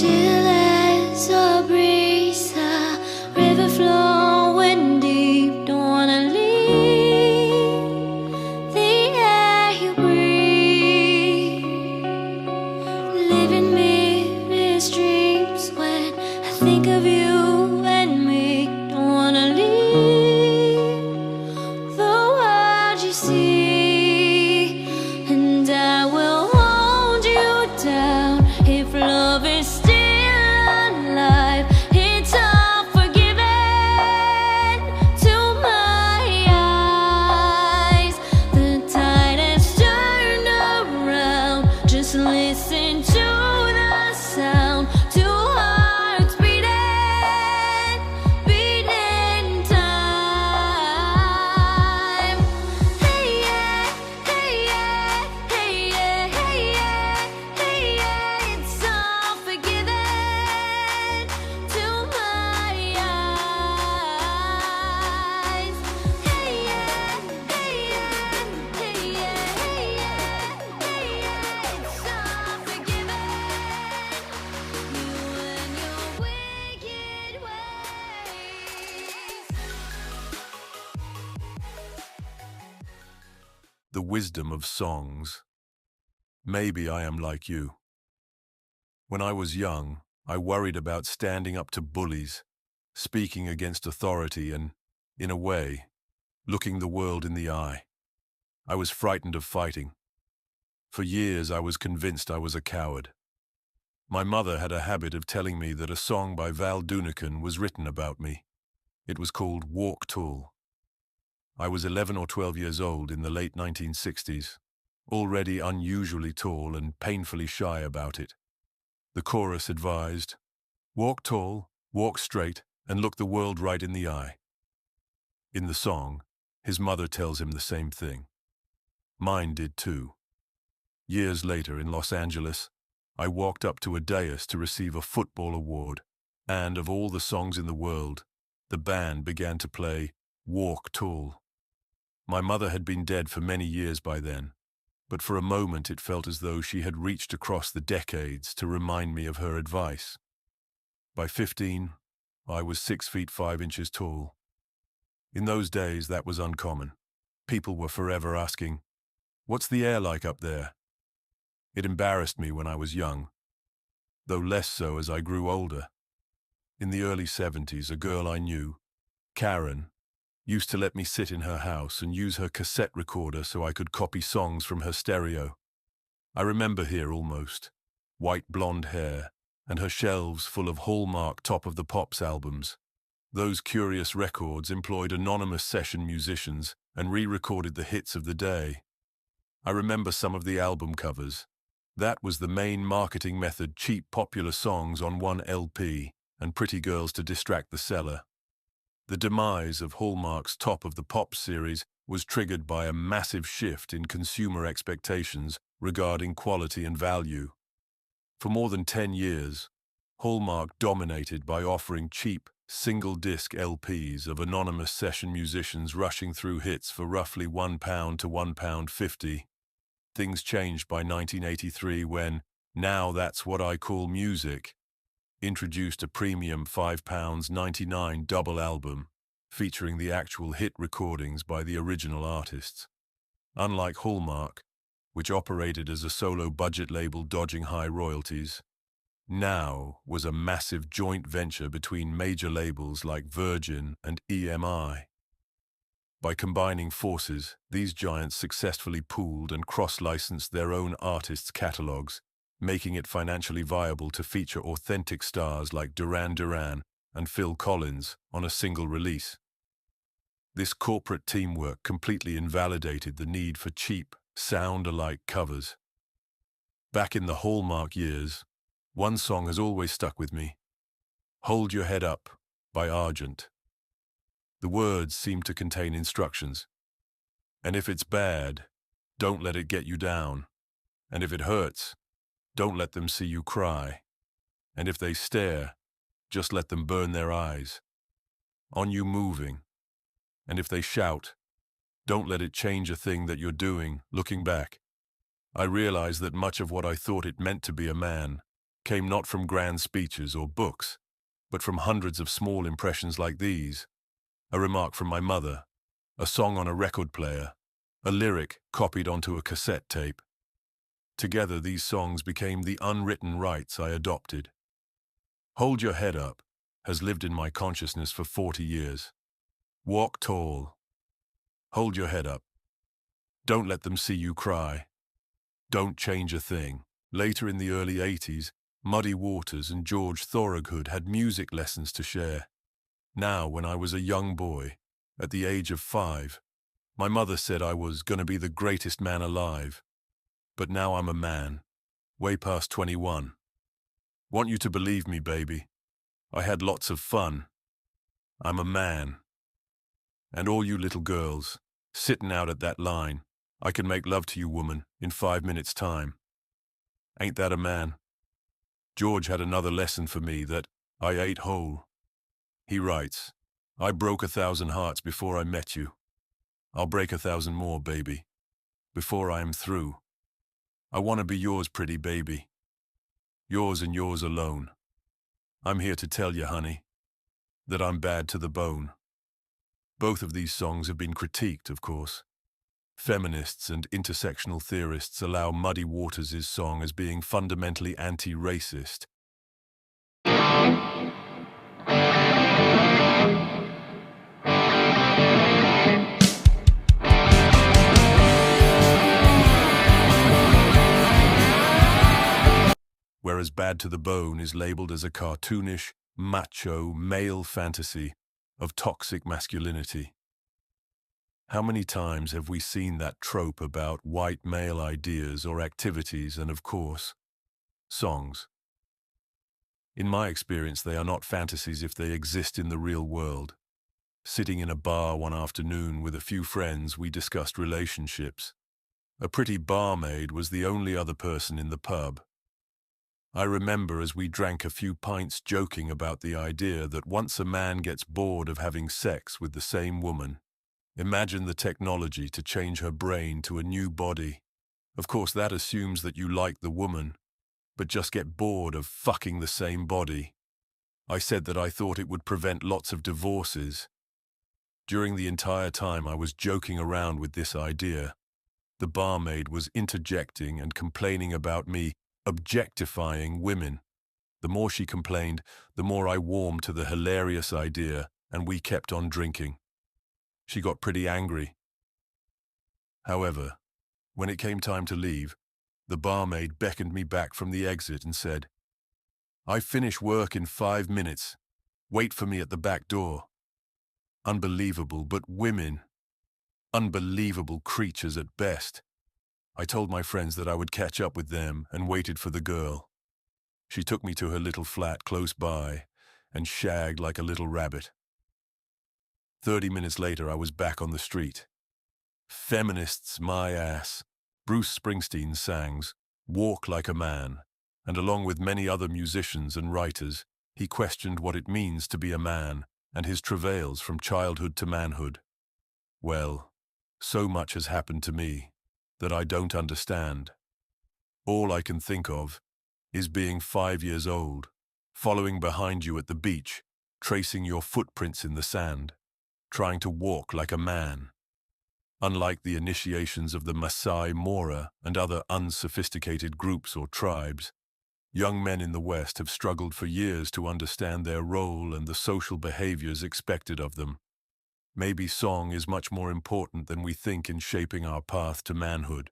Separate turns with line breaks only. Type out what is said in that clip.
Still as a breeze, a river flowing deep. Don't wanna leave the air you breathe. Living mirrors dreams when I think of you and me. Don't wanna leave the world you see, and I will hold you down if love is still alive. It's all forgiven to my eyes. The tide has turned around. Just listen to the sound. Two hearts beating, beating time. Hey yeah, hey yeah, hey yeah, hey yeah, hey yeah. It's all forgiven to my eyes. Hey yeah, hey yeah, hey yeah, hey yeah, hey yeah. It's all forgiven. You and your wicked ways.
The wisdom of songs. Maybe I am like you. When I was young, I worried about standing up to bullies, speaking against authority and, in a way, looking the world in the eye. I was frightened of fighting. For years I was convinced I was a coward. My mother had a habit of telling me that a song by Val Doonican was written about me. It was called Walk Tall. I was 11 or 12 years old in the late 1960s, already unusually tall and painfully shy about it. The chorus advised, "Walk tall, walk straight, and look the world right in the eye." In the song, his mother tells him the same thing. Mine did too. Years later in Los Angeles, I walked up to a dais to receive a football award, and of all the songs in the world, the band began to play Walk Tall. My mother had been dead for many years by then, but for a moment it felt as though she had reached across the decades to remind me of her advice. By 15, I was 6 feet 5 inches tall. In those days, that was uncommon. People were forever asking, "What's the air like up there?" It embarrassed me when I was young, though less so as I grew older. In the early 70s, a girl I knew, Karen, used to let me sit in her house and use her cassette recorder so I could copy songs from her stereo. I remember her almost, white blonde hair, and her shelves full of Hallmark Top of the Pops albums. Those curious records employed anonymous session musicians and re-recorded the hits of the day. I remember some of the album covers. That was the main marketing method: cheap popular songs on one LP and pretty girls to distract the seller. The demise of Hallmark's Top of the Pops series was triggered by a massive shift in consumer expectations regarding quality and value. For more than 10 years, Hallmark dominated by offering cheap, single-disc LPs of anonymous session musicians rushing through hits for roughly £1 to £1.50. Things changed by 1983 when Now That's What I Call Music introduced a premium £5.99 double album featuring the actual hit recordings by the original artists. Unlike Hallmark, which operated as a solo budget label dodging high royalties, Now was a massive joint venture between major labels like Virgin and EMI. By combining forces, these giants successfully pooled and cross-licensed their own artists' catalogs, making it financially viable to feature authentic stars like Duran Duran and Phil Collins on a single release. This corporate teamwork completely invalidated the need for cheap, sound-alike covers. Back in the Hallmark years, one song has always stuck with me: Hold Your Head Up by Argent. The words seem to contain instructions. And if it's bad, don't let it get you down. And if it hurts, don't let them see you cry. And if they stare, just let them burn their eyes. On you moving. And if they shout, don't let it change a thing that you're doing. Looking back, I realized that much of what I thought it meant to be a man came not from grand speeches or books, but from hundreds of small impressions like these: a remark from my mother, a song on a record player, a lyric copied onto a cassette tape. Together, these songs became the unwritten rights I adopted. Hold Your Head Up has lived in my consciousness for 40 years. Walk tall. Hold your head up. Don't let them see you cry. Don't change a thing. Later in the early 80s, Muddy Waters and George Thorogood had music lessons to share. Now, when I was a young boy, at the age of 5, my mother said I was going to be the greatest man alive. But now I'm a man, way past 21. Want you to believe me, baby. I had lots of fun. I'm a man. And all you little girls, sitting out at that line, I can make love to you, woman, in 5 minutes' time. Ain't that a man? George had another lesson for me that I ate whole. He writes, I broke 1,000 hearts before I met you. I'll break 1,000 more, baby, before I am through. I want to be yours, pretty baby. Yours and yours alone. I'm here to tell you, honey, that I'm bad to the bone. Both of these songs have been critiqued, of course. Feminists and intersectional theorists allow Muddy Waters' song as being fundamentally anti-racist. Whereas Bad to the Bone is labeled as a cartoonish, macho, male fantasy of toxic masculinity. How many times have we seen that trope about white male ideas or activities and, of course, songs? In my experience, they are not fantasies if they exist in the real world. Sitting in a bar one afternoon with a few friends, we discussed relationships. A pretty barmaid was the only other person in the pub. I remember as we drank a few pints joking about the idea that once a man gets bored of having sex with the same woman, imagine the technology to change her brain to a new body. Of course, that assumes that you like the woman, but just get bored of fucking the same body. I said that I thought it would prevent lots of divorces. During the entire time I was joking around with this idea, the barmaid was interjecting and complaining about me objectifying women. The more she complained, the more I warmed to the hilarious idea, and we kept on drinking. She got pretty angry. However, when it came time to leave, the barmaid beckoned me back from the exit and said, I finish work in 5 minutes. Wait for me at the back door. Unbelievable, but women. Unbelievable creatures at best. I told my friends that I would catch up with them and waited for the girl. She took me to her little flat close by and shagged like a little rabbit. 30 minutes later, I was back on the street. Feminists, my ass. Bruce Springsteen sang Walk Like a Man, and along with many other musicians and writers, he questioned what it means to be a man and his travails from childhood to manhood. Well, so much has happened to me that I don't understand. All I can think of is being 5 years old, following behind you at the beach, tracing your footprints in the sand, trying to walk like a man. Unlike the initiations of the Masai Mara and other unsophisticated groups or tribes, young men in the West have struggled for years to understand their role and the social behaviors expected of them. Maybe song is much more important than we think in shaping our path to manhood.